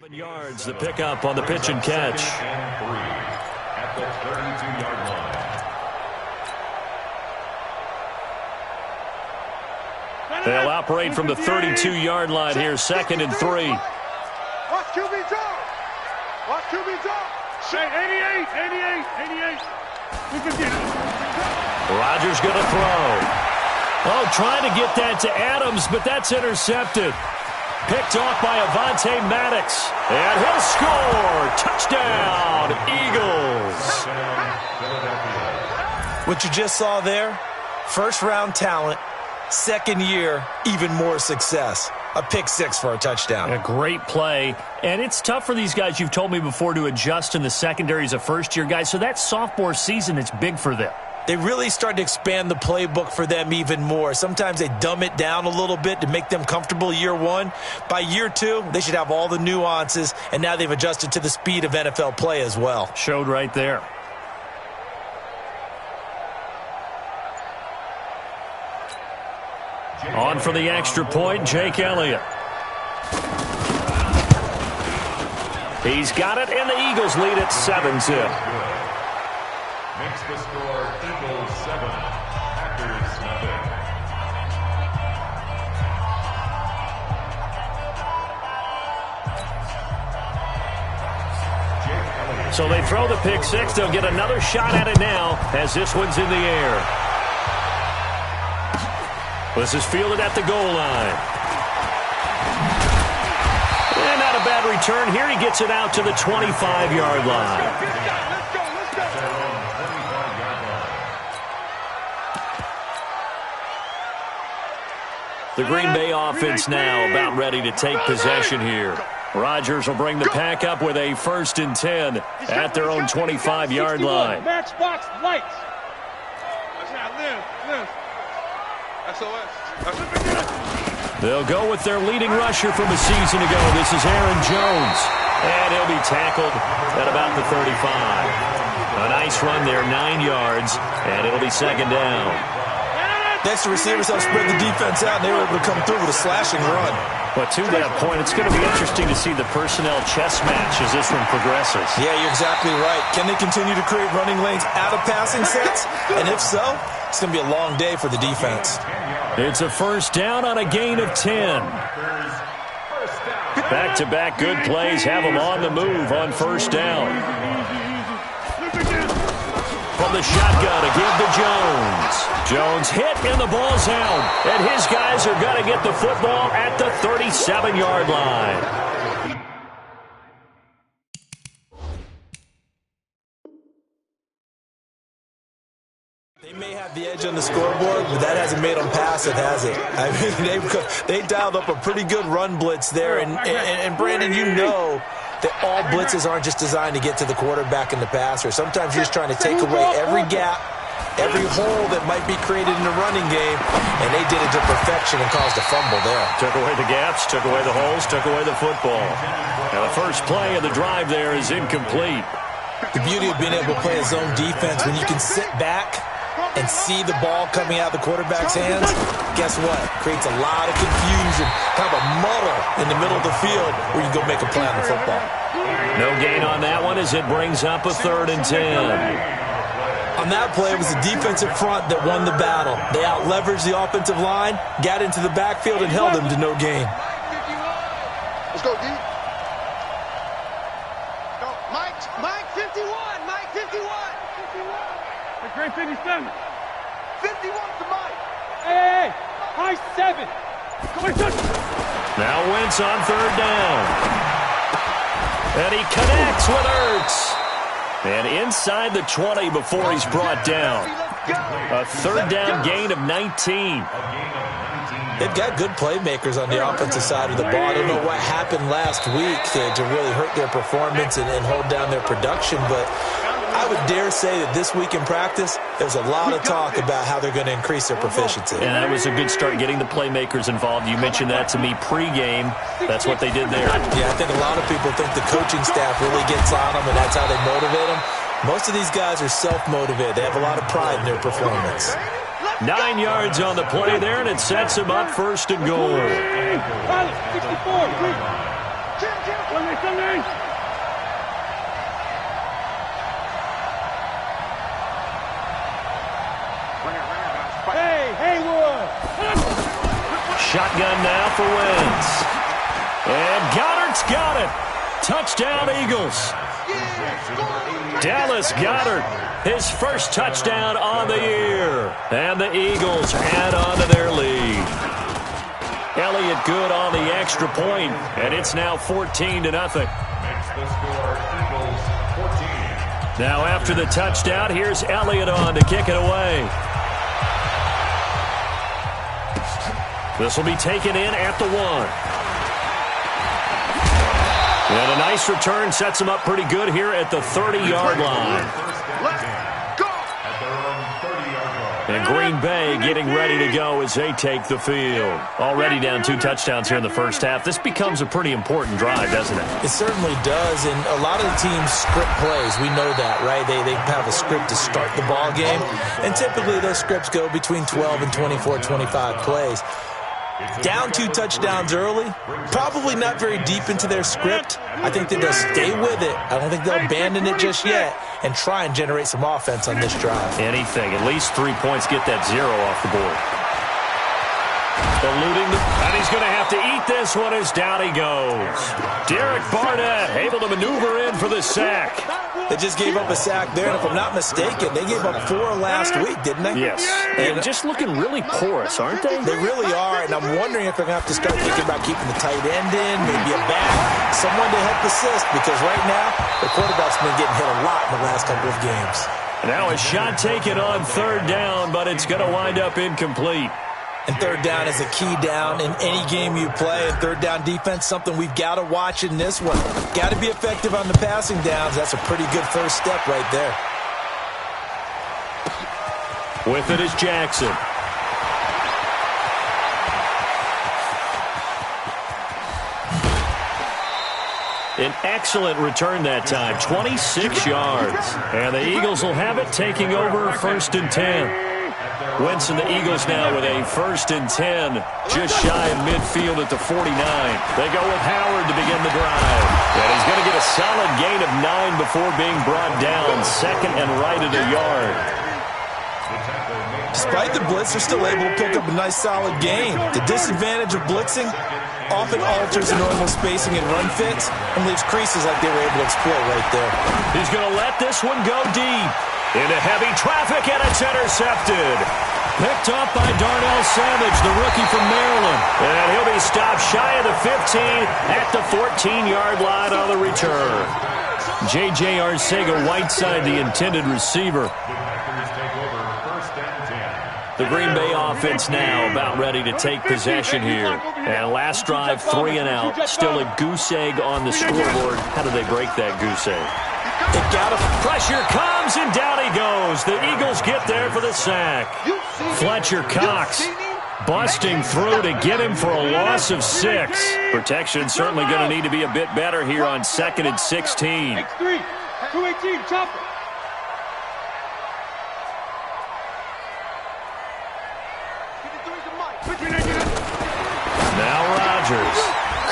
Yards, the pickup on the pitch and catch. At the 32-yard line. They'll operate from the 32-yard line here, 2nd and 3. Watch QB drop. Watch QB drop. 88. Rodgers going to throw. Oh, trying to get that to Adams, but that's intercepted. Picked off by Avonte Maddox. And he'll score. Touchdown, Eagles. What you just saw there, first-round talent, second year, even more success. A pick six for a touchdown. A great play. And it's tough for these guys, you've told me before, to adjust in the secondary as a first-year guy. So that sophomore season, it's big for them. They really started to expand the playbook for them even more. Sometimes they dumb it down a little bit to make them comfortable year one. By year two, they should have all the nuances, and now they've adjusted to the speed of NFL play as well. Showed right there. On for the extra point, Jake Elliott. He's got it, and the Eagles lead at 7-zip. Makes the score Eagles 7, Packers nothing. So they throw the pick six. They'll get another shot at it now as this one's in the air. This is fielded at the goal line. And not a bad return here. He gets it out to the 25-yard line. The Green Bay offense now about ready to take possession here. Rodgers will bring the pack up with a 1st and 10 at their own 25-yard line. Matchbox lights. Live. They'll go with their leading rusher from a season ago. This is Aaron Jones. And he'll be tackled at about the 35. A nice run there, 9 yards, and it'll be 2nd down. Next, the receivers help spread the defense out, and they were able to come through with a slashing run. But to that point, it's going to be interesting to see the personnel chess match as this one progresses. Yeah, you're exactly right. Can they continue to create running lanes out of passing sets? And if so, it's going to be a long day for the defense. It's a 1st down on a gain of 10. Back-to-back good plays have them on the move on 1st down. From the shotgun, a give to Jones. Jones hit and the ball's out. And his guys are going to get the football at the 37-yard line. They may have the edge on the scoreboard, but that hasn't made them pass it, has it? I mean, they dialed up a pretty good run blitz there. And Brandon, you know that all blitzes aren't just designed to get to the quarterback in the passer. Sometimes you're just trying to take away every gap, every hole that might be created in the running game, and they did it to perfection and caused a fumble there. Took away the gaps, took away the holes, took away the football. Now the first play of the drive there is incomplete. The beauty of being able to play a zone defense, when you can sit back and see the ball coming out of the quarterback's hands, guess what? Creates a lot of confusion, kind of a muddle in the middle of the field where you can go make a play on the football. No gain on that one as it brings up a 3rd and 10. On that play, it was the defensive front that won the battle. They out-leveraged the offensive line, got into the backfield, and held them to no gain. Let's go, D. Mike 51. Mike 51. Great 57. 51 to Mike. Hey, high 7. Now Wentz on 3rd down. And he connects with Ertz. And inside the 20 before he's brought down. A 3rd down gain of 19. They've got good playmakers on the offensive side of the ball. I don't know what happened last week to really hurt their performance and hold down their production, but I would dare say that this week in practice, there's a lot of talk about how they're going to increase their proficiency. And that was a good start getting the playmakers involved. You mentioned that to me pregame. That's what they did there. Yeah, I think a lot of people think the coaching staff really gets on them, and that's how they motivate them. Most of these guys are self-motivated. They have a lot of pride in their performance. 9 yards on the play there, and it sets him up 1st and goal. Shotgun now for Wentz. And Goddard's got it. Touchdown, Eagles. Dallas Goedert, his first touchdown on the year. And the Eagles add on to their lead. Elliott good on the extra point, and it's now 14-0. Makes the score Eagles 14. Now after the touchdown, here's Elliott on to kick it away. This will be taken in at the 1. And a nice return sets him up pretty good here at the 30-yard line. And Green Bay getting ready to go as they take the field. Already down 2 touchdowns here in the first half. This becomes a pretty important drive, doesn't it? It certainly does, and a lot of the teams script plays. We know that, right? They have a script to start the ball game, and typically those scripts go between 12 and 24, 25 plays. Down 2 touchdowns early, probably not very deep into their script. I think that they'll stay with it. I don't think they'll abandon it just yet and try and generate some offense on this drive. Anything. At least 3 points, get that 0 off the board. Eluding, and he's going to have to eat this one as down he goes. Derek Barnett able to maneuver in for the sack. They just gave up a sack there, and if I'm not mistaken, they gave up 4 last week, didn't they? Yes. And just looking really porous, aren't they? They really are, and I'm wondering if they're going to have to start thinking about keeping the tight end in, maybe a back, someone to help assist, because right now, the quarterback's been getting hit a lot in the last couple of games. Now a shot taken on 3rd down, but it's going to wind up incomplete. And 3rd down is a key down in any game you play. And 3rd down defense, something we've got to watch in this one. Got to be effective on the passing downs. That's a pretty good first step right there. With it is Jackson. An excellent return that time, 26 yards. And the Eagles will have it, taking over 1st and 10. Wentz and the Eagles now with a 1st and 10, just shy of midfield at the 49. They go with Howard to begin the drive. And he's going to get a solid gain of 9 before being brought down, 2nd and right at a yard. Despite the blitz, they're still able to pick up a nice solid gain. The disadvantage of blitzing often alters the normal spacing and run fits and leaves creases like they were able to exploit right there. He's going to let this one go deep. Into heavy traffic, and it's intercepted. Picked up by Darnell Savage, the rookie from Maryland. And he'll be stopped shy of the 15 at the 14-yard line on the return. J.J. Arcega-Whiteside, the intended receiver. The Green Bay offense now about ready to take possession here. And last drive, 3 and out. Still a goose egg on the scoreboard. How do they break that goose egg? They got him. Pressure comes, and down he goes. The Eagles get there for the sack. Fletcher Cox busting through to get him for a loss of 6. Protection certainly going to need to be a bit better here on 2nd and 16. X3, 218, chopper. Now Rodgers.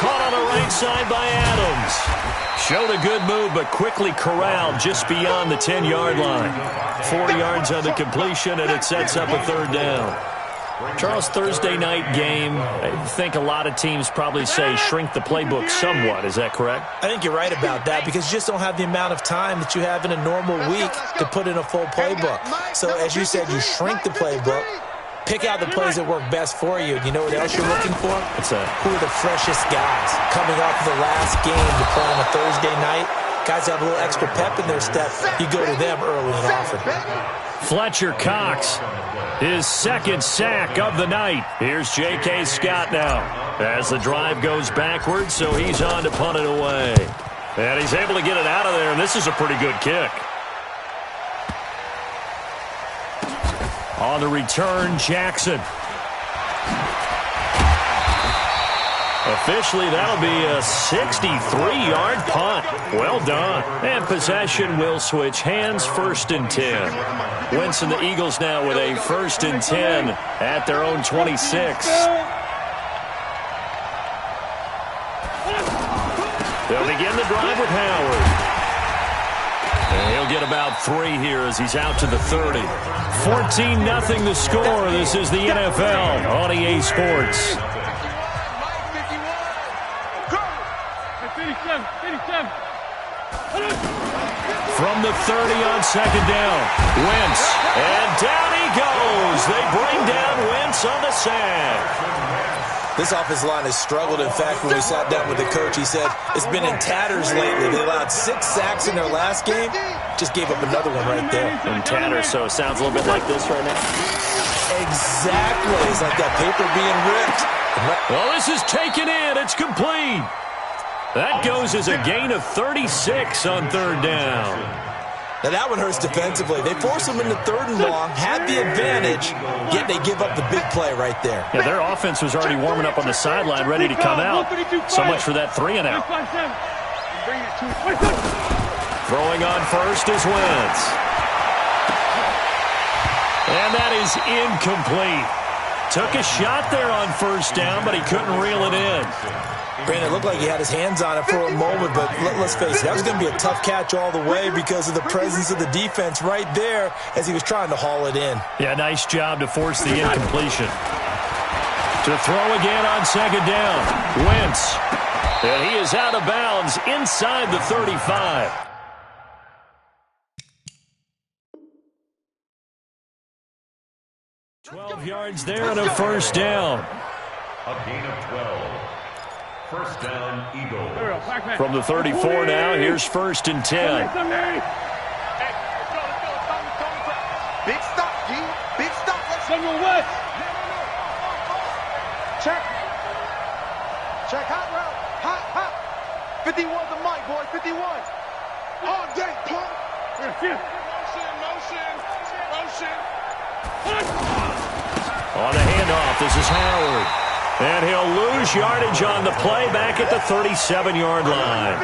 Caught on the right side by Adams. Showed a good move, but quickly corralled just beyond the 10-yard line. 40 yards on the completion, and it sets up a 3rd down. Charles, Thursday night game, I think a lot of teams probably say shrink the playbook somewhat. Is that correct? I think you're right about that because you just don't have the amount of time that you have in a normal week to put in a full playbook. So, as you said, you shrink the playbook. Pick out the plays that work best for you. You know what else you're looking for? What's that? Who are the freshest guys coming off the last game to play on a Thursday night? Guys have a little extra pep in their step. You go to them early and often. Fletcher Cox, his 2nd sack of the night. Here's J.K. Scott now as the drive goes backwards, so he's on to punt it away. And he's able to get it out of there, and this is a pretty good kick. On the return, Jackson. Officially, that'll be a 63-yard punt. Well done. And possession will switch hands, 1st and 10. Wentz and the Eagles now with a 1st and 10 at their own 26. They'll begin the with Howard. And he'll get about 3 here as he's out to the 30. 14-0 the score. This is the NFL on EA Sports. From the 30 on second down, Wentz, and down he goes. They bring down Wentz on the sack. This offensive line has struggled. In fact, when we sat down with the coach, he said it's been in tatters lately. They allowed 6 sacks in their last game. Just gave up another one right there. In tatters, so it sounds a little bit like this right now. Exactly. It's like that paper being ripped. Well, this is taken in. It's complete. That goes as a gain of 36 on third down. Now that one hurts defensively. They force them into 3rd and long, had the advantage, yet they give up the big play right there. Yeah, their offense was already warming up on the sideline, ready to come out. So much for that 3 and out. Throwing on first is Wentz. And that is incomplete. Took a shot there on first down, but he couldn't reel it in. Brandon, it looked like he had his hands on it for a moment, but let's face it, that was going to be a tough catch all the way because of the presence of the defense right there as he was trying to haul it in. Yeah, nice job to force the incompletion. To throw again on second down, Wentz. And he is out of bounds inside the 35. $12 yards there and a first down. A gain of 12. First down, Eagles. From the 34 now, here's 1st and 10. Big stop, G. Big stop. Samuel West. Check. Check. Hot route. Hot. 51 the mic, boy. 51. All day, pump. Motion. On the handoff, this is Howard. And he'll lose yardage on the play back at the 37-yard line.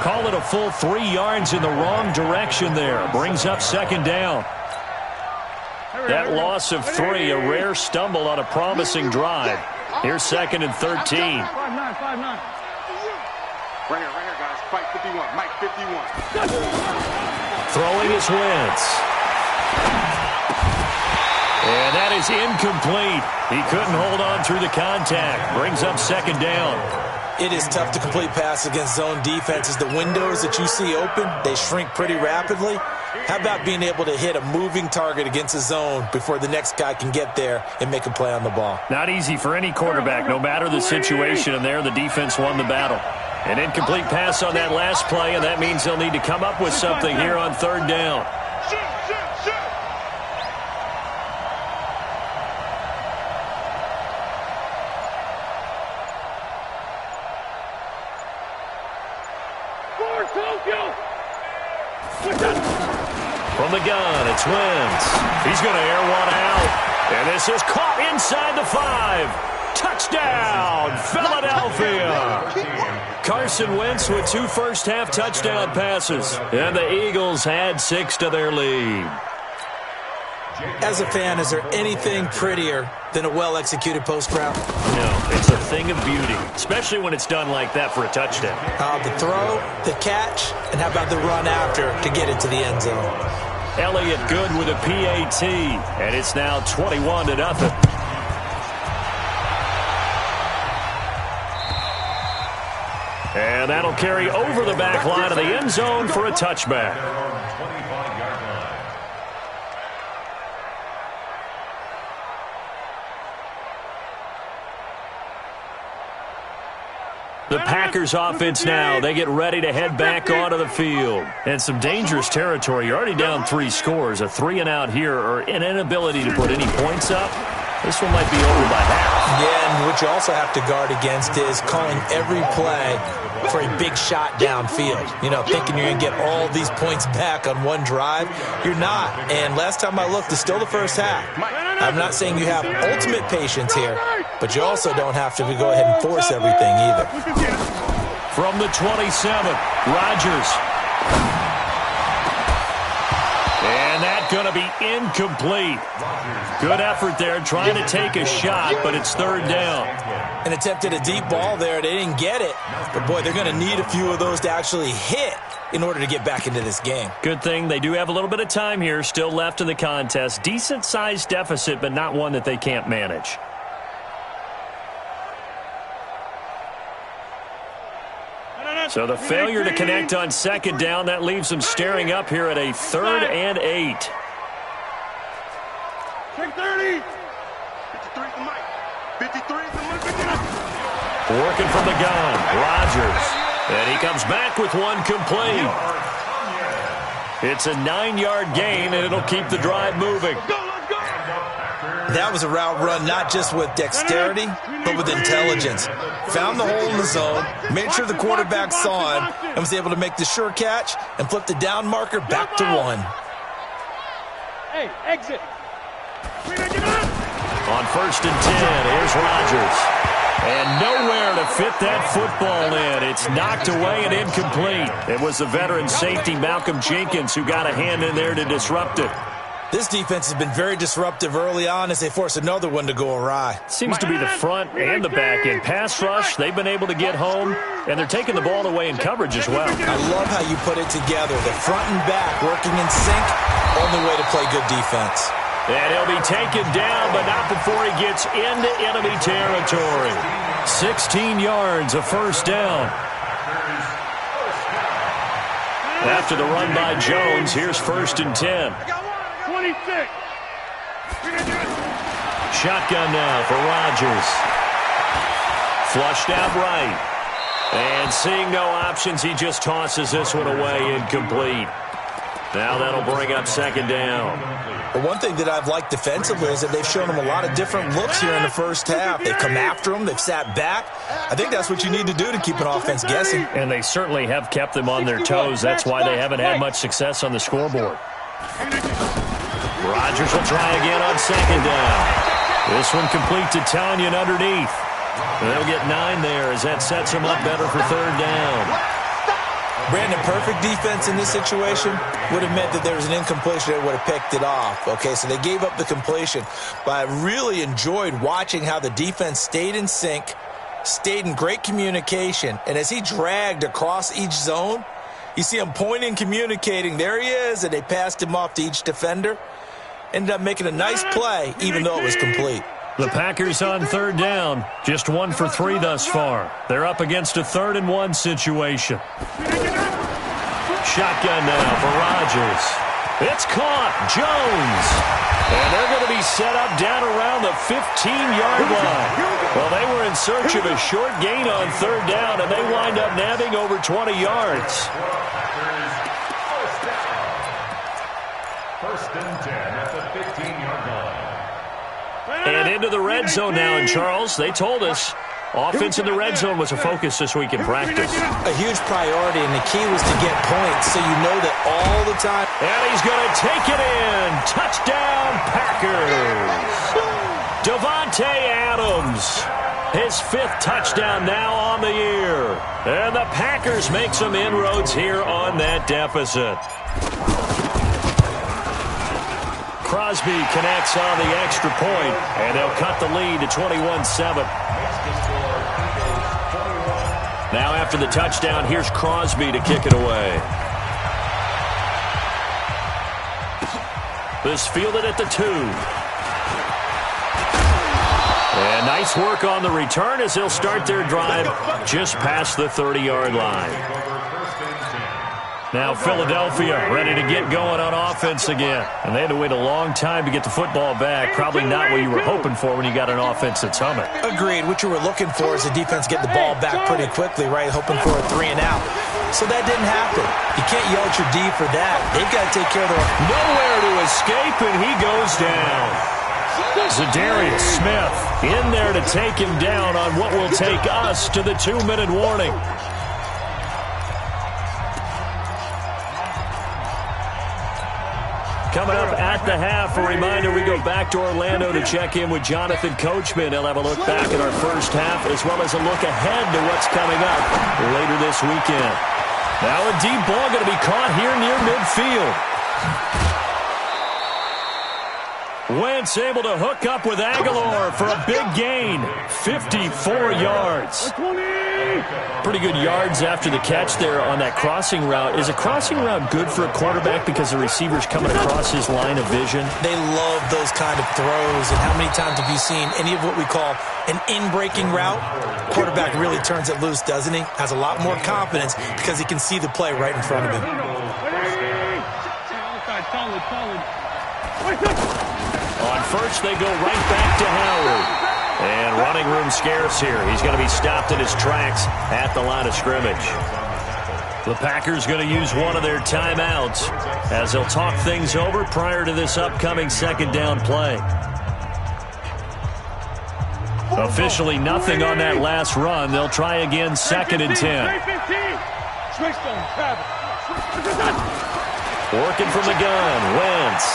Call it a full 3 yards in the wrong direction there. Brings up second down. That loss of 3, a rare stumble on a promising drive. Here's 2nd and 13. 5-9. Right here, guys. Fight 51. Mike 51. Throwing is Wentz. And that is incomplete. He couldn't hold on through the contact. Brings up second down. It is tough to complete passes against zone defenses. The windows that you see open, they shrink pretty rapidly. How about being able to hit a moving target against a zone before the next guy can get there and make a play on the ball? Not easy for any quarterback, no matter the situation. And there, the defense won the battle. An incomplete pass on that last play, and that means they'll need to come up with something here on third down. From the gun, it's Wentz. He's going to air one out. And this is caught inside the 5. Touchdown, Philadelphia. Carson Wentz with 2 first-half touchdown passes. And the Eagles add 6 to their lead. As a fan, is there anything prettier than a well-executed post route? No, it's a thing of beauty, especially when it's done like that for a touchdown. The throw, the catch, and how about the run after to get it to the end zone? Elliott good with a PAT, and it's now 21-0. And that'll carry over the back line of the end zone for a touchback. The Packers offense now, they get ready to head back onto the field. And some dangerous territory. You're already down 3 scores. A 3 and out here, or an inability to put any points up. This one might be over by half. Yeah, and what you also have to guard against is calling every play for a big shot downfield. You know, thinking you're going to get all these points back on one drive. You're not. And last time I looked, it's still the first half. I'm not saying you have ultimate patience here, but you also don't have to go ahead and force everything either. From the 27, Rodgers. And that going to be incomplete. Good effort there trying to take a shot, but it's third down. An attempt at a deep ball there. They didn't get it. But, boy, they're going to need a few of those to actually hit in order to get back into this game. Good thing they do have a little bit of time here still left in the contest. Decent-sized deficit, but not one that they can't manage. So the failure to connect on second down, that leaves them staring up here at a 3rd and 8. Check 30. 53 is the mic. 53 is the mic. Working from the gun, Rodgers. And he comes back with one complete. It's a 9-yard gain, and it'll keep the drive moving. That was a route run not just with dexterity, but with intelligence. Found the hole in the zone, made sure the quarterback saw him, and was able to make the sure catch and flip the down marker back to 1. Hey, exit. On 1st and 10, here's Rodgers. And nowhere to fit that football in. It's knocked away and incomplete. It was the veteran safety Malcolm Jenkins who got a hand in there to disrupt it. This defense has been very disruptive early on as they force another one to go awry. Seems to be the front and the back end. Pass rush, they've been able to get home, and they're taking the ball away in coverage as well. I love how you put it together. The front and back working in sync, only way to play good defense. And he'll be taken down, but not before he gets into enemy territory. 16 yards, a first down. After the run by Jones, here's 1st and 10. 26. Shotgun now for Rodgers. Flushed out right. And seeing no options, he just tosses this one away, incomplete. Now that'll bring up second down. The one thing that I've liked defensively is that they've shown them a lot of different looks here in the first half. They've come after them. They've sat back. I think that's what you need to do to keep an offense guessing. And they certainly have kept them on their toes. That's why they haven't had much success on the scoreboard. Rodgers will try again on second down. This one complete to Tanyan underneath. They'll get 9 there as that sets them up better for third down. Brandon, perfect defense in this situation would have meant that there was an incompletion that would have picked it off. Okay, so they gave up the completion. But I really enjoyed watching how the defense stayed in sync, stayed in great communication, and as he dragged across each zone, you see him pointing, communicating. There he is, and they passed him off to each defender. Ended up making a nice play, even though it was complete. The Packers on third down, just 1 for 3 thus far. They're up against a 3rd and 1 situation. Shotgun now for Rodgers. It's caught. Jones. And they're going to be set up down around the 15-yard line. Well, they were in search of a short gain on third down, and they wind up nabbing over 20 yards. 1st and 10 at the 15-yard line. And into the red zone now, and Charles, they told us offense in the red zone was a focus this week in practice. A huge priority, and the key was to get points so you know that all the time. And he's going to take it in. Touchdown, Packers. Davante Adams, his 5th touchdown now on the year. And the Packers make some inroads here on that deficit. Crosby connects on the extra point, and they'll cut the lead to 21-7. Now after the touchdown, here's Crosby to kick it away. This fielded at the 2. And nice work on the return as they'll start their drive just past the 30-yard line. Now Philadelphia ready to get going on offense again. And they had to wait a long time to get the football back. Probably not what you were hoping for when you got an offense that's humming. Agreed. What you were looking for is the defense get the ball back pretty quickly, right? Hoping for a 3 and out. So that didn't happen. You can't yell at your D for that. They've got to take care of their... Nowhere to escape, and he goes down. Zadarius Smith in there to take him down on what will take us to the 2-minute warning. Coming up at the half, a reminder, we go back to Orlando to check in with Jonathan Coachman. He'll have a look back at our first half as well as a look ahead to what's coming up later this weekend. Now a deep ball going to be caught here near midfield. Wentz able to hook up with Aguilar for a big gain. 54 yards. Pretty good yards after the catch there on that crossing route. Is a crossing route good for a quarterback because the receiver's coming across his line of vision? They love those kind of throws. And how many times have you seen any of what we call an in-breaking route? Quarterback really turns it loose, doesn't he? Has a lot more confidence because he can see the play right in front of him. On first, they go right back to Howard. And running room scarce here. He's going to be stopped in his tracks at the line of scrimmage. The Packers going to use one of their timeouts as they'll talk things over prior to this upcoming second down play. Officially nothing on that last run. They'll try again, 2nd and 10. Working from the gun, Wentz.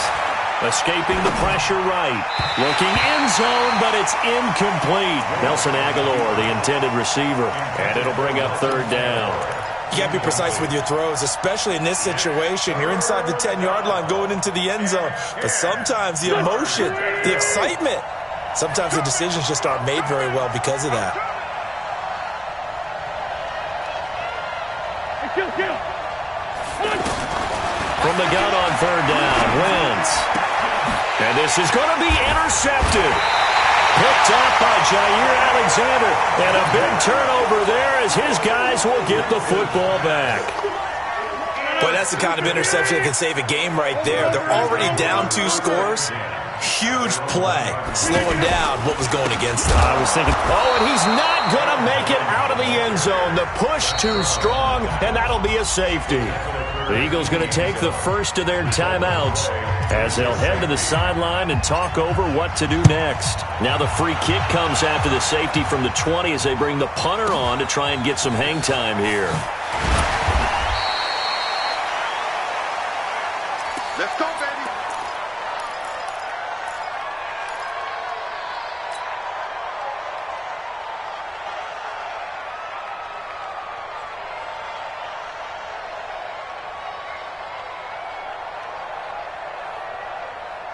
Escaping the pressure right. Looking end zone, but it's incomplete. Nelson Aguilar, the intended receiver. And it'll bring up 3rd down. You got to be precise with your throws, especially in this situation. You're inside the 10-yard line going into the end zone. But sometimes the emotion, the excitement, sometimes the decisions just aren't made very well because of that. From the gun on 3rd down, Wentz. And this is going to be intercepted. Picked off by Jair Alexander. And a big turnover there as his guys will get the football back. Boy, that's the kind of interception that can save a game right there. They're already down 2 scores. Huge play, slowing down what was going against them. I was thinking, oh, and he's not going to make it out of the end zone. The push too strong, and that'll be a safety. The Eagles going to take the first of their timeouts as they'll head to the sideline and talk over what to do next. Now the free kick comes after the safety from the 20 as they bring the punter on to try and get some hang time here. Let's go, baby.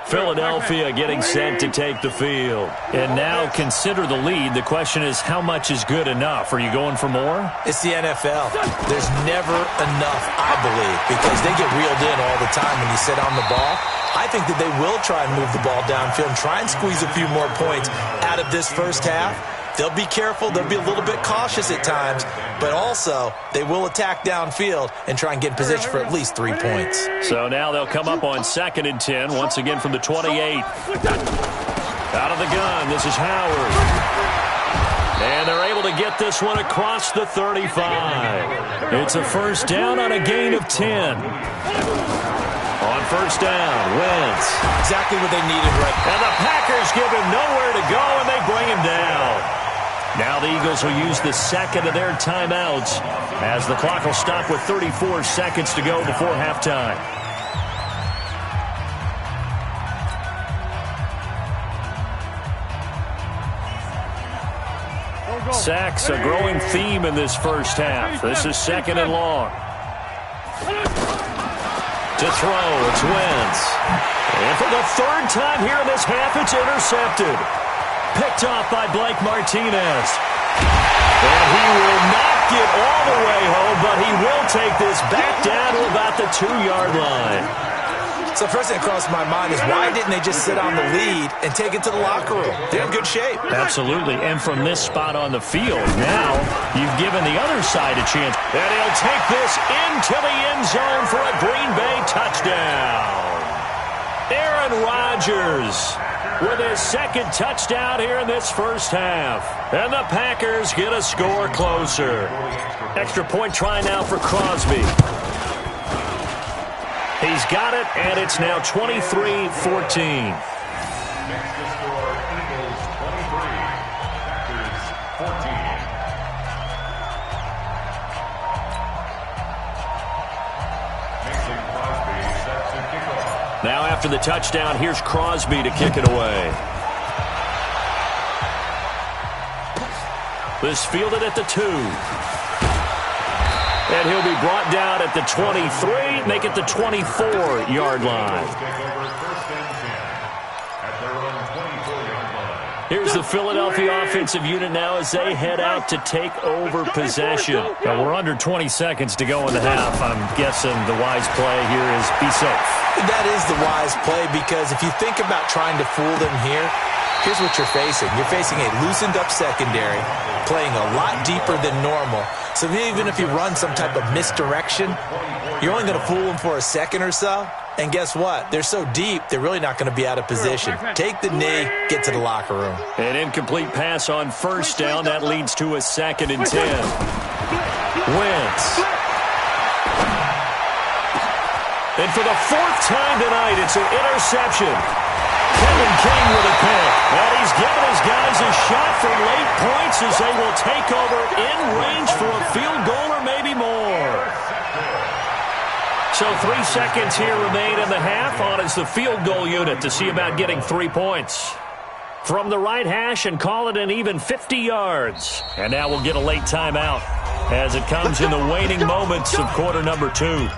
Philadelphia getting set to take the field. And now consider the lead. The question is, how much is good enough? Are you going for more? It's the NFL. There's never enough, I believe, because they get reeled in all the time when you sit on the ball. I think that they will try and move the ball downfield and try and squeeze a few more points out of this first half. They'll be careful. They'll be a little bit cautious at times, but also they will attack downfield and try and get in position for at least 3 points. So now they'll come up on 2nd and 10, once again from the 28. Out of the gun, this is Howard. And they're able to get this one across the 35. It's a first down on a gain of 10. On first down, Wentz. Exactly what they needed right now. And the Packers give him nowhere to go, and they bring him down. Now the Eagles will use the second of their timeouts as the clock will stop with 34 seconds to go before halftime. Sacks, a growing theme in this first half. This is 2nd and long. To throw, it's Wentz. And for the 3rd time here in this half, it's intercepted. Picked off by Blake Martinez. And he will not get all the way home, but he will take this back down to about the 2-yard line. So first thing that crossed my mind is why didn't they just sit on the lead and take it to the locker room? They're in good shape. Absolutely. And from this spot on the field, now you've given the other side a chance. And he'll take this into the end zone for a Green Bay touchdown. Aaron Rodgers with his 2nd touchdown here in this first half. And the Packers get a score closer. Extra point try now for Crosby. He's got it, and it's now 23-14. Next to score, Eagles 23, Packers 14. Mason Crosby set to kick off. Now after the touchdown, here's Crosby to kick it away. This fielded at the 2. And he'll be brought down at the 23, make it the 24-yard line. Take over 1st and 10 at Here's the Philadelphia offensive unit now as they head out to take over possession. Now, we're under 20 seconds to go in the half. I'm guessing the wise play here is be safe. That is the wise play, because if you think about trying to fool them here, here's what you're facing. You're facing a loosened-up secondary, playing a lot deeper than normal. So even if you run some type of misdirection, you're only going to fool them for a second or so. And guess what? They're so deep, they're really not going to be out of position. Take the knee, get to the locker room. An incomplete pass on first down. That leads to a 2nd and 10. Wentz. And for the 4th time tonight, it's an interception. Kevin King with a pick. And he's given his guys a shot for late points as they will take over in range for a field goal or maybe more. So 3 seconds here remain in the half. On is the field goal unit to see about getting 3 points. From the right hash and call it an even 50 yards. And now we'll get a late timeout as it comes in the waning moments of quarter number 2.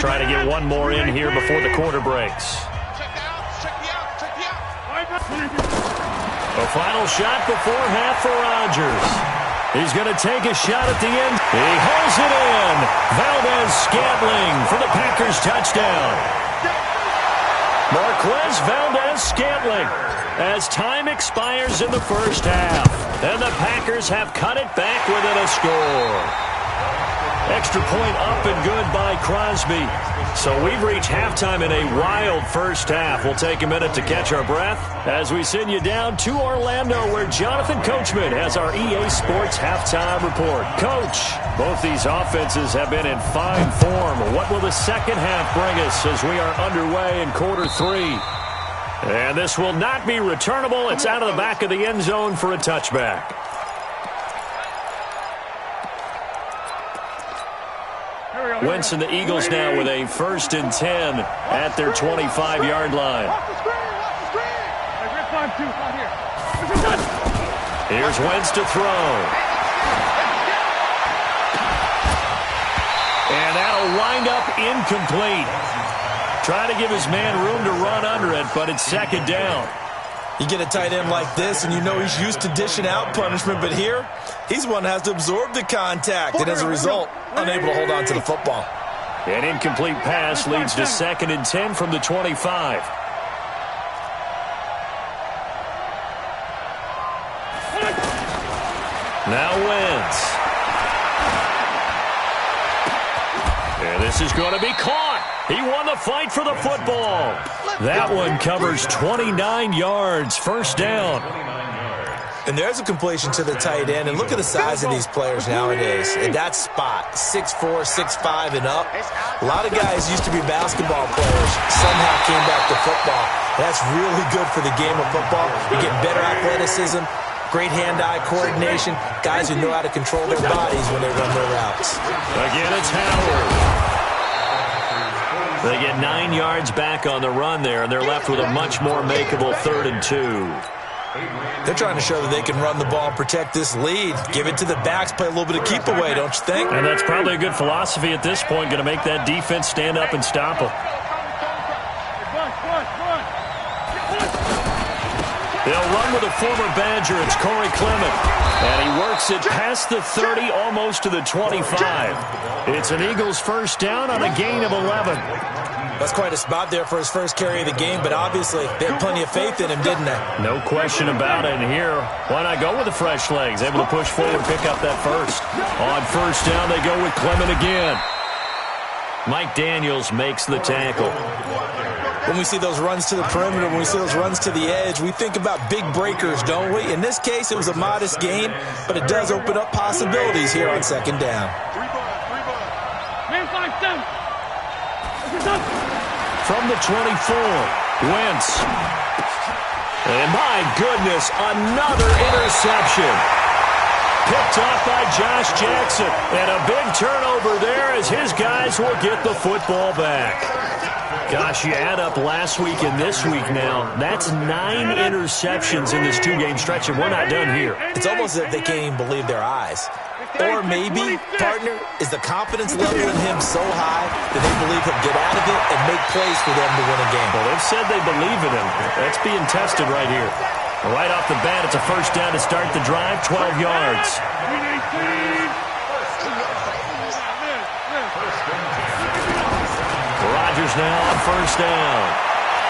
Try to get one more in here before the quarter breaks. A final shot before half for Rodgers. He's going to take a shot at the end. He hauls it in. Valdez-Scantling for the Packers touchdown. Marquez Valdez-Scantling as time expires in the first half. And the Packers have cut it back within a score. Extra point up and good by Crosby. So we've reached halftime in a wild first half. We'll take a minute to catch our breath as we send you down to Orlando, where Jonathan Coachman has our EA Sports halftime report. Coach, both these offenses have been in fine form. What will the second half bring us as we are underway in quarter 3? And this will not be returnable. It's out of the back of the end zone for a touchback. Wentz and the Eagles now with a 1st and 10 at their 25-yard line. Here's Wentz to throw. And that'll wind up incomplete. Trying to give his man room to run under it, but it's 2nd down. You get a tight end like this, and you know he's used to dishing out punishment, but here, he's one that has to absorb the contact, and as a result, unable to hold on to the football. An incomplete pass leads to 2nd and 10 from the 25. Now Wentz. And this is going to be caught. He won the fight for the football. That one covers 29 yards. 1st down. And there's a completion to the tight end. And look at the size of these players nowadays. At that spot, 6'4", 6'5", and up. A lot of guys used to be basketball players. Somehow came back to football. That's really good for the game of football. You get better athleticism, great hand-eye coordination, guys who know how to control their bodies when they run their routes. Again, it's Howard. They get 9 yards back on the run there, and they're left with a much more makeable 3rd and 2. They're trying to show that they can run the ball and protect this lead. Give it to the backs, play a little bit of keep away, don't you think? And that's probably a good philosophy at this point, going to make that defense stand up and stop them. They'll run with a former Badger. It's Corey Clement. And he works it past the 30, almost to the 25. It's an Eagles 1st down on a gain of 11. That's quite a spot there for his first carry of the game, but obviously they had plenty of faith in him, didn't they? No question about it. And here, why not go with the fresh legs? Able to push forward, pick up that first. On 1st down, they go with Clement again. Mike Daniels makes the tackle. When we see those runs to the perimeter, when we see those runs to the edge, we think about big breakers, don't we? In this case, it was a modest gain, but it does open up possibilities here on 2nd down. From the 24, Wentz. And my goodness, another interception. picked off by Josh Jackson. And a big turnover there as his guys will get the football back. Gosh, you add up last week and this week now, that's 9 interceptions in this 2-game stretch, and we're not done here. It's almost as if they can't even believe their eyes. Or maybe, partner, is the confidence level in him so high that they believe he'll get out of it and make plays for them to win a game. Well, they've said they believe in him. That's being tested right here. Right off the bat, it's a first down to start the drive, 12 yards. Rodgers now on first down.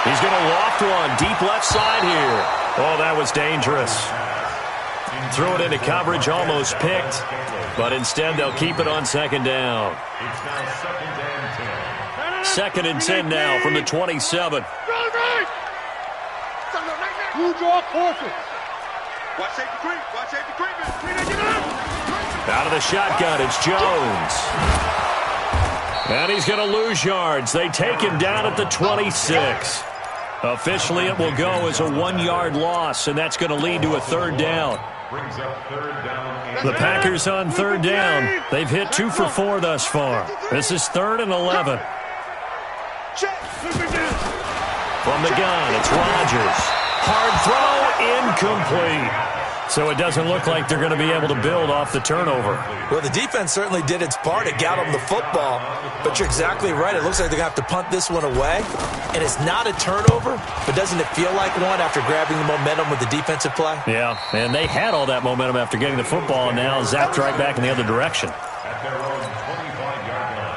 He's going to loft one deep left side here. Oh, that was dangerous. Threw it into coverage, almost picked, but instead they'll keep it on second down. It's now 2nd and 10 now from the 27. Out of the shotgun, it's Jones. And he's going to lose yards. They take him down at the 26. Officially, it will go as a 1-yard loss, and that's going to lead to a third down. brings up third down. The Packers on third down. They've hit 2 for 4 thus far. This is 3rd and 11. From the gun, it's Rodgers. Hard throw, incomplete. So it doesn't look like they're going to be able to build off the turnover. Well, the defense certainly did its part. It got them the football. But you're exactly right. It looks like they're going to have to punt this one away. And it's not a turnover, but doesn't it feel like one after grabbing the momentum with the defensive play? Yeah, and they had all that momentum after getting the football, and now zapped right back in the other direction. At their own 25-yard line.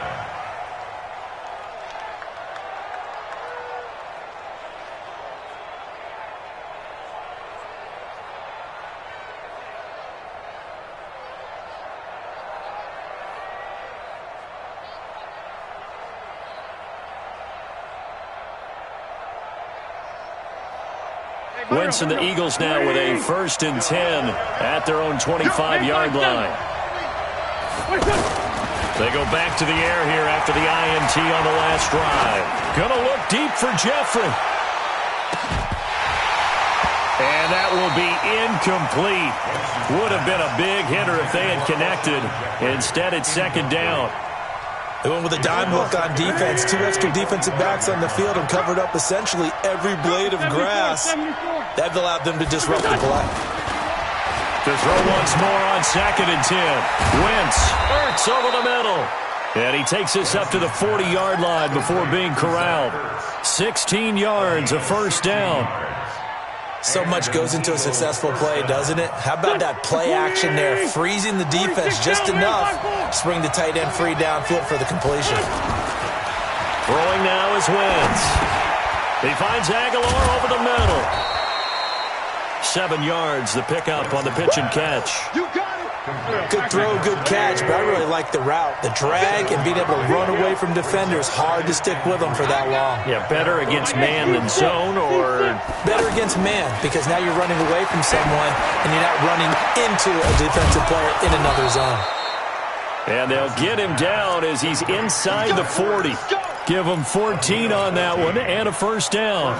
Wentz and the Eagles now with a 1st and 10 at their own 25-yard line. They go back to the air here after the INT on the last drive. Gonna look deep for Jeffrey. And that will be incomplete. Would have been a big hitter if they had connected. Instead, it's 2nd down. They went with a dime hook on defense. 2 extra defensive backs on the field and covered up essentially every blade of grass. That allowed them to disrupt the play. To throw once more on 2nd and 10. Wentz hurts over the middle. And he takes us up to the 40-yard line before being corralled. 16 yards, a 1st down. So much goes into a successful play, doesn't it? How about that play action there, freezing the defense just enough to bring the tight end free downfield for the completion. Throwing now is Wentz. He finds Aguilar over the middle. 7 yards, the pickup on the pitch and catch. You got it. Good throw, good catch, but I really like the route. The drag and being able to run away from defenders, hard to stick with them for that long. Yeah, better against man than zone, or better against man, because now you're running away from someone and you're not running into a defensive player in another zone. And they'll get him down as he's inside the 40. Give him 14 on that one and a 1st down.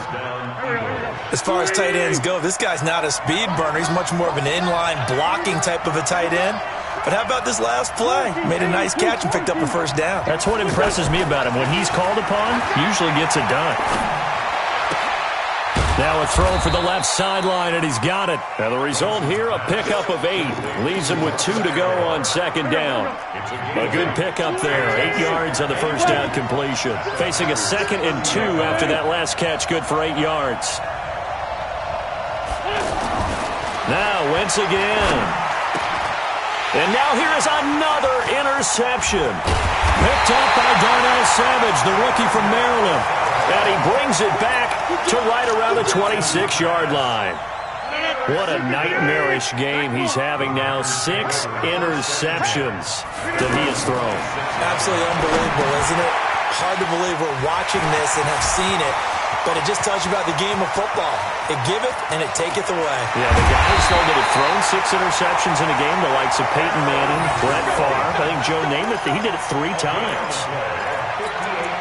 As far as tight ends go, this guy's not a speed burner. He's much more of an inline blocking type of a tight end. But how about this last play? Made a nice catch and picked up a 1st down. That's what impresses me about him. When he's called upon, usually gets it done. Now a throw for the left sideline, and he's got it. Now the result here, a pickup of 8. Leaves him with 2 to go on 2nd down. A good pickup there. 8 yards on the 1st down completion. Facing a 2nd and 2 after that last catch, good for 8 yards. Now Wentz again. And now here is another interception. Picked up by Darnell Savage, the rookie from Maryland. And he brings it back to right around the 26-yard line. What a nightmarish game he's having now. 6 interceptions that he has thrown. Absolutely unbelievable, isn't it? Hard to believe we're watching this and have seen it, but it just tells you about the game of football. It giveth and it taketh away. Yeah, the guys though that have thrown 6 interceptions in a game, the likes of Peyton Manning, Brett Favre, I think Joe Namath, he did it 3 times.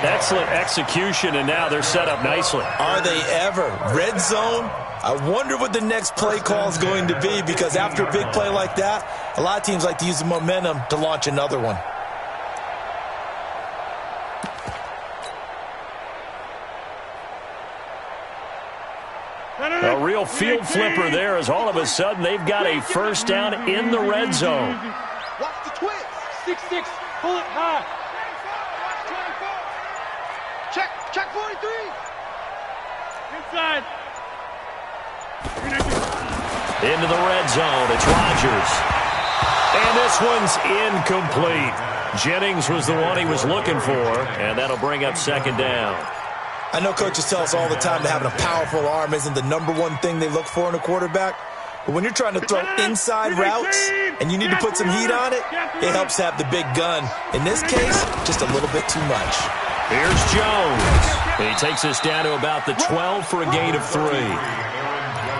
Excellent execution, and now they're set up nicely. Are they ever? Red zone? I wonder what the next play call is going to be, because after a big play like that, a lot of teams like to use the momentum to launch another one. A real field flipper there, as all of a sudden they've got a first down in the red zone. Watch the twist. 6-6. Pull it high. Check 43. Inside. Into the red zone. It's Rodgers. And this one's incomplete. Jennings was the one he was looking for, and that'll bring up second down. I know coaches tell us all the time that having a powerful arm isn't the number one thing they look for in a quarterback. But when you're trying to throw inside routes and you need to put some heat on it, it helps to have the big gun. In this case, just a little bit too much. Here's Jones. He takes us down to about the 12 for a gain of 3.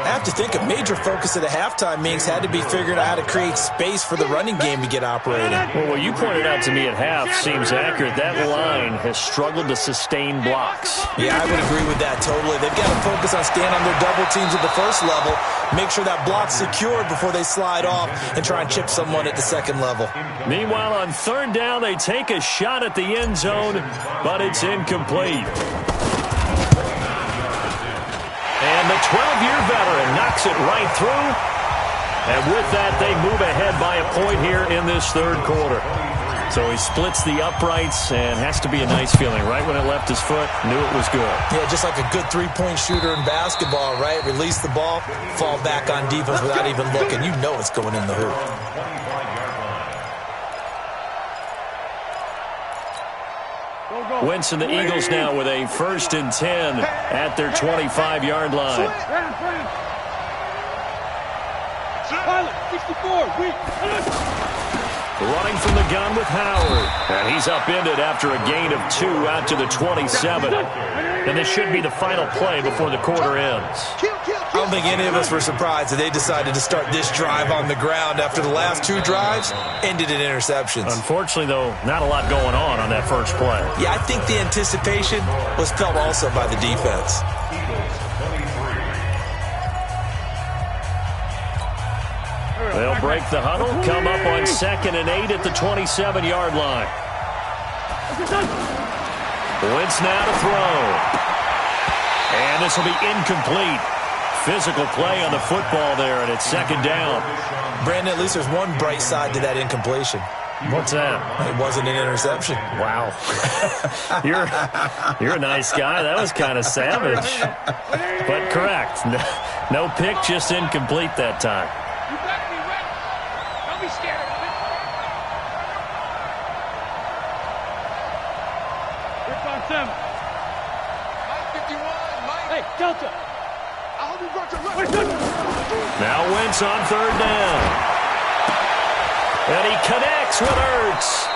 I have to think a major focus at a halftime meetings had to be figuring out how to create space for the running game to get operating. Well, what you pointed out to me at half seems accurate. That line has struggled to sustain blocks. Yeah, I would agree with that totally. They've got to focus on staying on their double teams at the first level, make sure that block's secured before they slide off and try and chip someone at the second level. Meanwhile, on third down, they take a shot at the end zone, but it's incomplete. And the 12-year veteran knocks it right through. And with that, they move ahead by a point here in this third quarter. So he splits the uprights, and has to be a nice feeling. Right when it left his foot, knew it was good. Yeah, just like a good three-point shooter in basketball, right? Release the ball, fall back on defense without even looking. You know it's going in the hoop. Wentz and the Eagles now with a 1st and 10 at their 25-yard line. Running from the gun with Howard. And he's upended after a gain of 2 out to the 27. And this should be the final play before the quarter ends. I don't think any of us were surprised that they decided to start this drive on the ground after the last 2 drives ended in interceptions. Unfortunately, though, not a lot going on that first play. Yeah, I think the anticipation was felt also by the defense. They'll break the huddle, come up on 2nd and 8 at the 27-yard line. Wentz now to throw. And this will be incomplete. Physical play on the football there, and it's 2nd down. Brandon, at least there's one bright side to that incompletion. What's that? It wasn't an interception. Wow. You're a nice guy. That was kind of savage. But correct. No pick, just incomplete that time. You better be ready. Don't be scared of it. Here comes 7. Mike 51, Mike. Hey, Delta. I hope you brought your left. Now Wentz on 3rd down. And he connects with Ertz.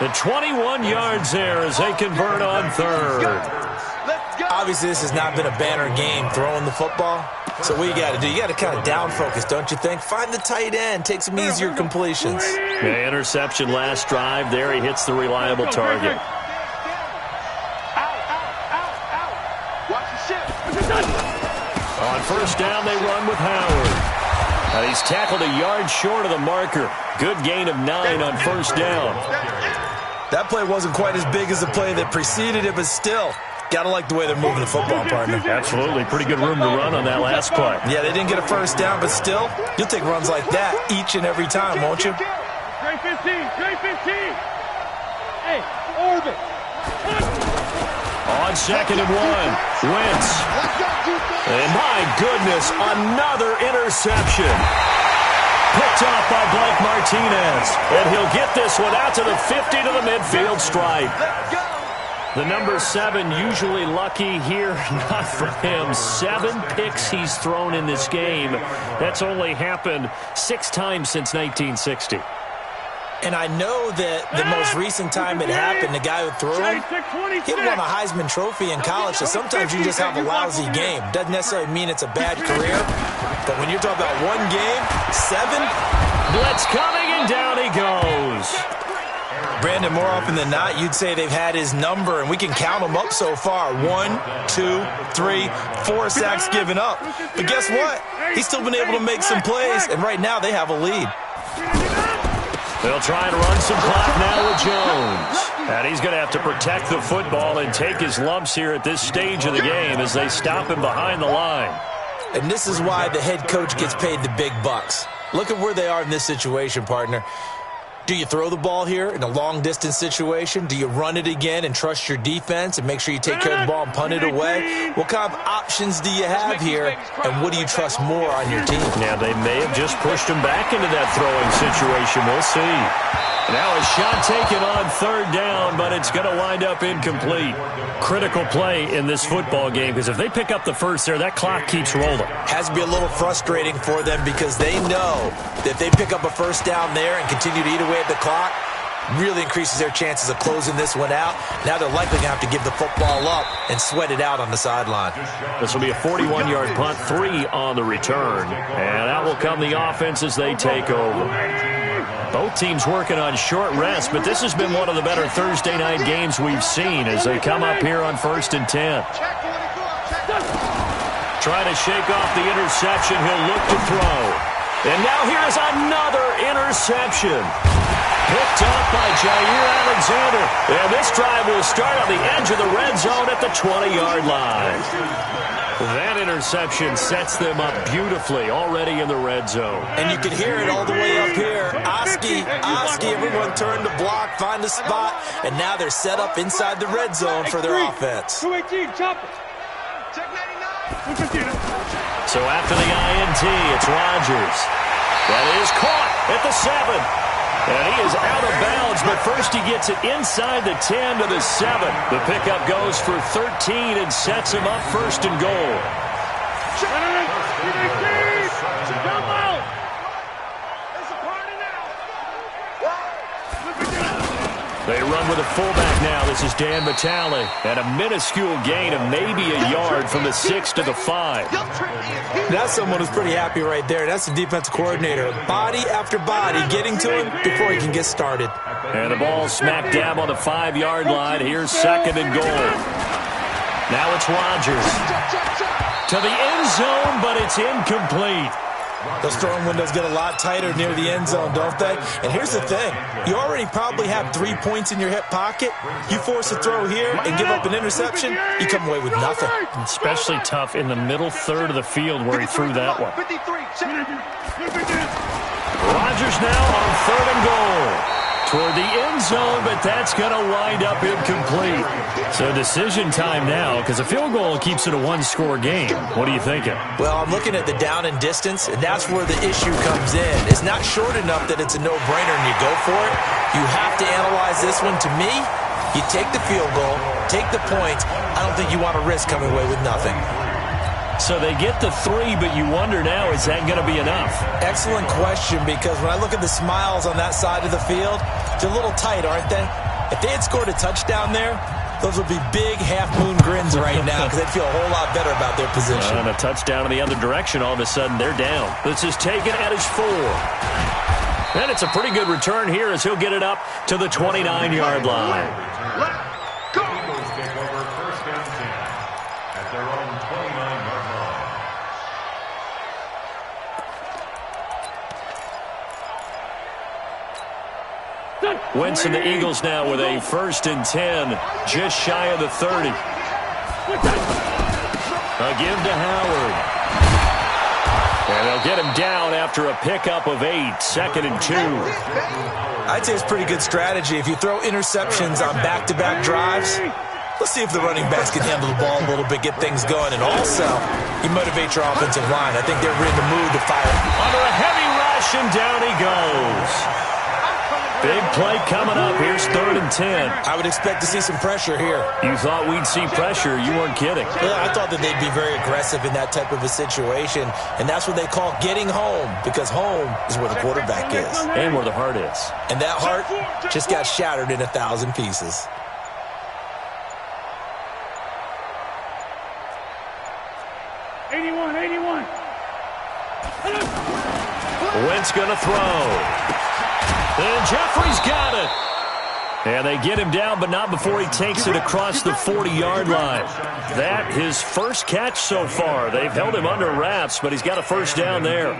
The 21 yards there as they convert on 3rd. Obviously, this has not been a banner game throwing the football. So what you got to do, you got to kind of down focus, don't you think? Find the tight end, take some easier completions. Yeah, interception last drive there. He hits the reliable target. On 1st down, they run with Howard. And he's tackled a yard short of the marker. Good gain of 9 on 1st down. That play wasn't quite as big as the play that preceded it, but still, got to like the way they're moving the football, partner. Absolutely. Pretty good room to run on that last play. Yeah, they didn't get a 1st down, but still, you'll take runs like that each and every time, won't you? Trey 15. Hey, orbit. On 2nd and 1, Wentz. And my goodness, another interception. Picked off by Blake Martinez. And he'll get this one out to the 50 to the midfield stripe. The number 7 usually lucky here, not for him. 7 picks he's thrown in this game. That's only happened 6 times since 1960. And I know that the most recent time it happened, the guy who threw him, he won a Heisman Trophy in college, so sometimes you just have a lousy game. Doesn't necessarily mean it's a bad career, but when you're talking about one game, 7. Blitz coming, and down he goes. Brandon, more often than not, you'd say they've had his number, and we can count them up so far. 1, 2, 3, 4 sacks given up. But guess what? He's still been able to make some plays, and right now they have a lead. They'll try and run some clock now with Jones. And he's going to have to protect the football and take his lumps here at this stage of the game as they stop him behind the line. And this is why the head coach gets paid the big bucks. Look at where they are in this situation, partner. Do you throw the ball here in a long-distance situation? Do you run it again and trust your defense and make sure you take care of the ball and punt it away? What kind of options do you have here, and what do you trust more on your team? Yeah, they may have just pushed him back into that throwing situation. We'll see. Now a shot taken on third down, but it's going to wind up incomplete. Critical play in this football game, because if they pick up the first there, that clock keeps rolling. Has to be a little frustrating for them because they know that if they pick up a first down there and continue to eat away at the clock, really increases their chances of closing this one out. Now they're likely going to have to give the football up and sweat it out on the sideline. This will be a 41-yard punt, 3 on the return. And out will come the offense as they take over. Both teams working on short rest, but this has been one of the better Thursday night games we've seen as they come up here on 1st and 10. Trying to shake off the interception. He'll look to throw. And now here's another interception. Picked up by Jair Alexander. And this drive will start on the edge of the red zone at the 20-yard line. That interception sets them up beautifully already in the red zone. And you can hear it all the way up here. Oski, everyone turn to block, find a spot, and now they're set up inside the red zone for their offense. So after the INT, it's Rodgers. That is caught at the 7. And he is out of bounds, but first he gets it inside the 10 to the 7. The pickup goes for 13 and sets him up 1st and goal. They run with a fullback now. This is Dan Vitale. And a minuscule gain of maybe a yard from the 6 to the 5. That's someone who's pretty happy right there. That's the defensive coordinator. Body after body getting to him before he can get started. And the ball smack dab on the 5-yard line. Here's 2nd and goal. Now it's Rodgers. To the end zone, but it's incomplete. Those throwing windows get a lot tighter near the end zone, don't they? And here's the thing. You already probably have 3 points in your hip pocket. You force a throw here and give up an interception, you come away with nothing. Especially tough in the middle third of the field where he threw that one. Rodgers now on 3rd and goal. Toward the end zone, but that's going to wind up incomplete. So decision time now, because a field goal keeps it a 1-score game. What are you thinking? Well, I'm looking at the down and distance, and that's where the issue comes in. It's not short enough that it's a no-brainer and you go for it. You have to analyze this one. To me, you take the field goal, take the points. I don't think you want to risk coming away with nothing. So they get the 3, but you wonder now, is that going to be enough? Excellent question, because when I look at the smiles on that side of the field, they're a little tight, aren't they? If they had scored a touchdown there, those would be big half-moon grins right now because they'd feel a whole lot better about their position. And a touchdown in the other direction, all of a sudden they're down. This is taken at his 4. And it's a pretty good return here as he'll get it up to the 29-yard line. Eagles take over 1st and 10 at their own 29-yard line. Wentz and the Eagles now with a 1st and 10, just shy of the 30. A give to Howard. And they'll get him down after a pickup of 8, 2nd and 2. I'd say it's pretty good strategy. If you throw interceptions on back-to-back drives, let's see if the running backs can handle the ball a little bit, get things going. And also, you motivate your offensive line. I think they're in the mood to fire. Under a heavy rush, and down he goes. Big play coming up. Here's 3rd and 10. I would expect to see some pressure here. You thought we'd see pressure. You weren't kidding. Well, I thought that they'd be very aggressive in that type of a situation, and that's what they call getting home, because home is where the quarterback is. And where the heart is. And that heart just got shattered in 1,000 pieces. Wentz going to throw. And Jeffrey's got it. And they get him down, but not before he takes it across the 40-yard line. That his first catch so far. They've held him under wraps, but he's got a first down there.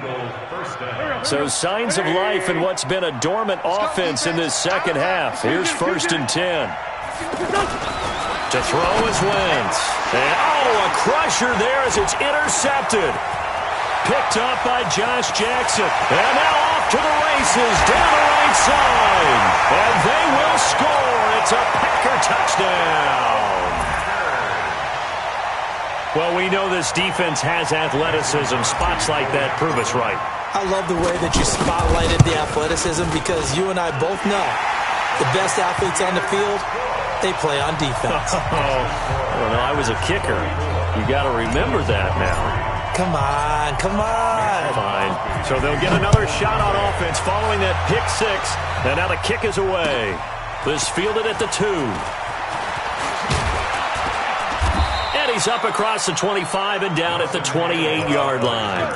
So signs of life in what's been a dormant offense in this second half. Here's 1st and 10. To throw is Wentz. And, a crusher there as it's intercepted. Picked up by Josh Jackson. And now off to the races down the right side. And they will score. It's a Packer touchdown. Well, we know this defense has athleticism. Spots like that prove us right. I love the way that you spotlighted the athleticism because you and I both know the best athletes on the field, they play on defense. I was a kicker. You got to remember that now. Come on, come on. Fine. So they'll get another shot on offense following that pick six. And now the kick is away. This fielded at the 2. And he's up across the 25 and down at the 28-yard line.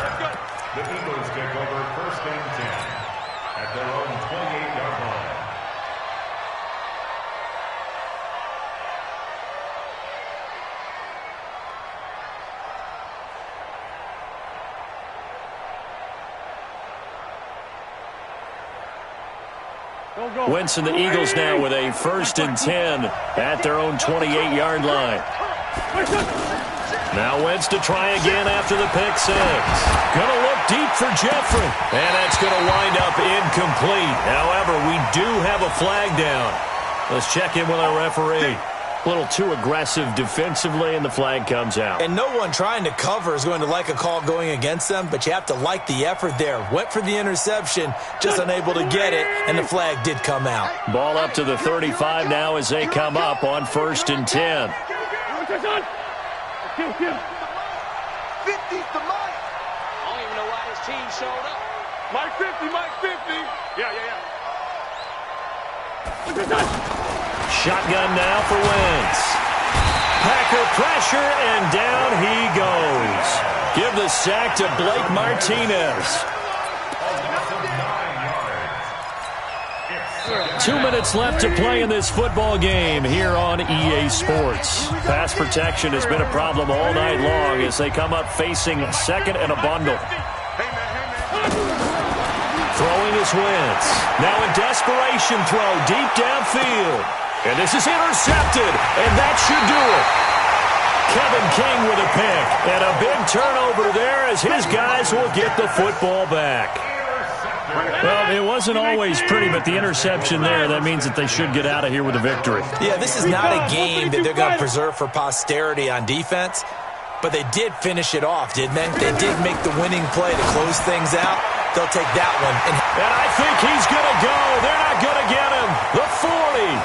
The Eagles take over 1st and 10 at their own 28-yard line. Wentz and the Eagles now with a 1st and 10 at their own 28-yard line. Now Wentz to try again after the pick six. Going to look deep for Jeffrey. And that's going to wind up incomplete. However, we do have a flag down. Let's check in with our referee. A little too aggressive defensively, and the flag comes out. And no one trying to cover is going to like a call going against them, but you have to like the effort there. Went for the interception, just unable to get it, and the flag did come out. Ball up to the 35 now as they come up on 1st and 10. 50's the Mike. I don't even know why his team showed up. Mike 50, Mike 50. Yeah. Shotgun now for Wentz. Packer pressure, and down he goes. Give the sack to Blake Martinez. 2 minutes left to play in this football game here on EA Sports. Pass protection has been a problem all night long as they come up facing 2nd and a bundle. Throwing is Wentz. Now a desperation throw deep downfield. And this is intercepted, and that should do it. Kevin King with a pick, and a big turnover there as his guys will get the football back. Well, it wasn't always pretty, but the interception there, that means that they should get out of here with a victory. Yeah, this is not a game that they're going to preserve for posterity on defense, but they did finish it off, didn't they? They did make the winning play to close things out. They'll take that one. And I think he's going to go. They're not going to get him. The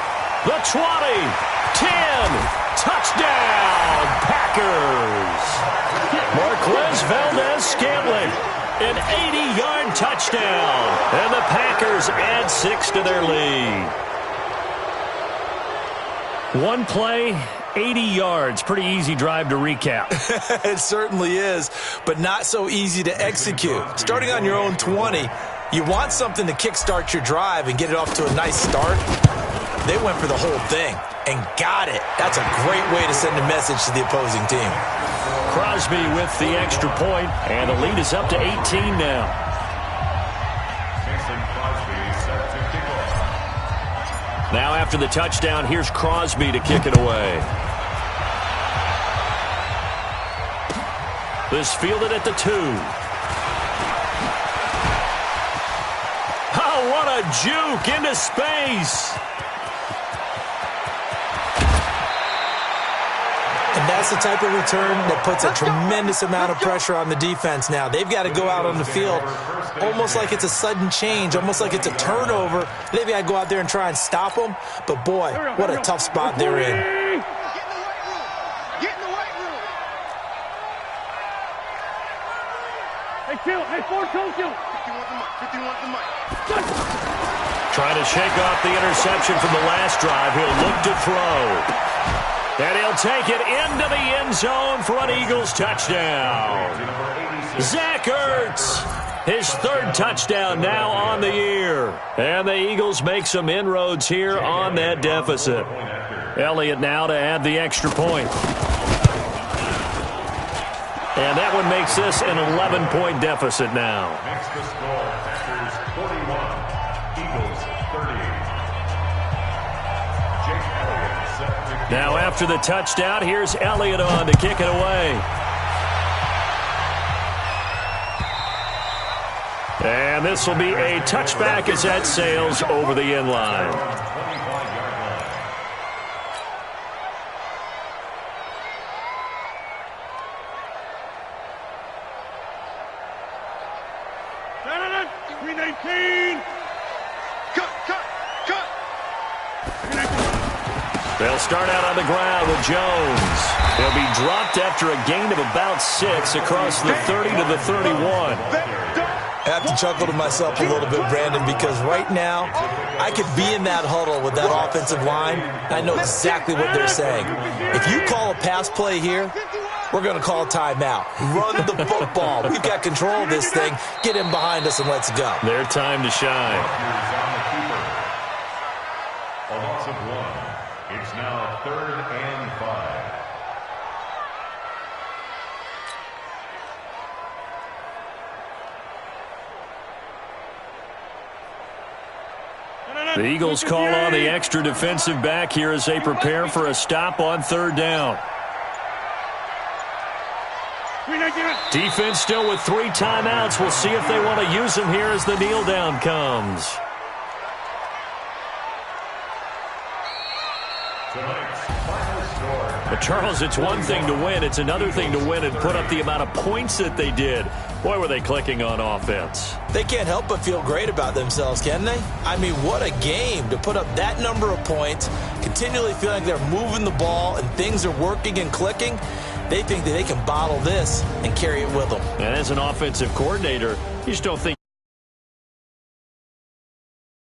40. The 20, 10, touchdown, Packers. Marquez Valdez-Scantling, an 80-yard touchdown, and the Packers add 6 to their lead. One play, 80 yards. Pretty easy drive to recap. It certainly is, but not so easy to execute. Starting on your own 20, you want something to kickstart your drive and get it off to a nice start. They went for the whole thing and got it. That's a great way to send a message to the opposing team. Crosby with the extra point, and the lead is up to 18 now. Now after the touchdown, here's Crosby to kick it away. This fielded at the 2. Oh, what a juke into space. And that's the type of return that puts a tremendous amount of pressure on the defense now. They've got to go out on the field almost like it's a sudden change, almost like it's a turnover. They've got to go out there and try and stop them. But, boy, what a tough spot they're in. Get in the weight room. Hey, Kill. Hey, Ford, Kill. 51 the mic. Trying to shake off the interception from the last drive. He'll look to throw. And he'll take it into the end zone for an Eagles touchdown. Zach Ertz. His third touchdown now on the year. And the Eagles make some inroads here on that deficit. Elliott now to add the extra point. And that one makes this an 11-point deficit now. Makes the score Packers 41, Eagles 30. Jake Elliott set to Now after the touchdown, here's Elliott on to kick it away. And this will be a touchback as that sails over the end line. 25-yard line. They'll start out on the ground with Jones. He'll be dropped after a gain of about 6 across the 30 to the 31. I have to chuckle to myself a little bit, Brandon, because right now I could be in that huddle with that offensive line. I know exactly what they're saying. If you call a pass play here, we're going to call a timeout. Run the football. We've got control of this thing. Get him behind us and let's go. Their time to shine. A loss of 1. It's now 3rd and 5. The Eagles call on the extra defensive back here as they prepare for a stop on 3rd down. Defense still with 3 timeouts. We'll see if they want to use them here as the kneel down comes. But Charles, it's one thing to win. It's another thing to win and put up the amount of points that they did. Boy, were they clicking on offense. They can't help but feel great about themselves, can they? I mean, what a game to put up that number of points, continually feeling like they're moving the ball and things are working and clicking. They think that they can bottle this and carry it with them. And as an offensive coordinator, you just don't think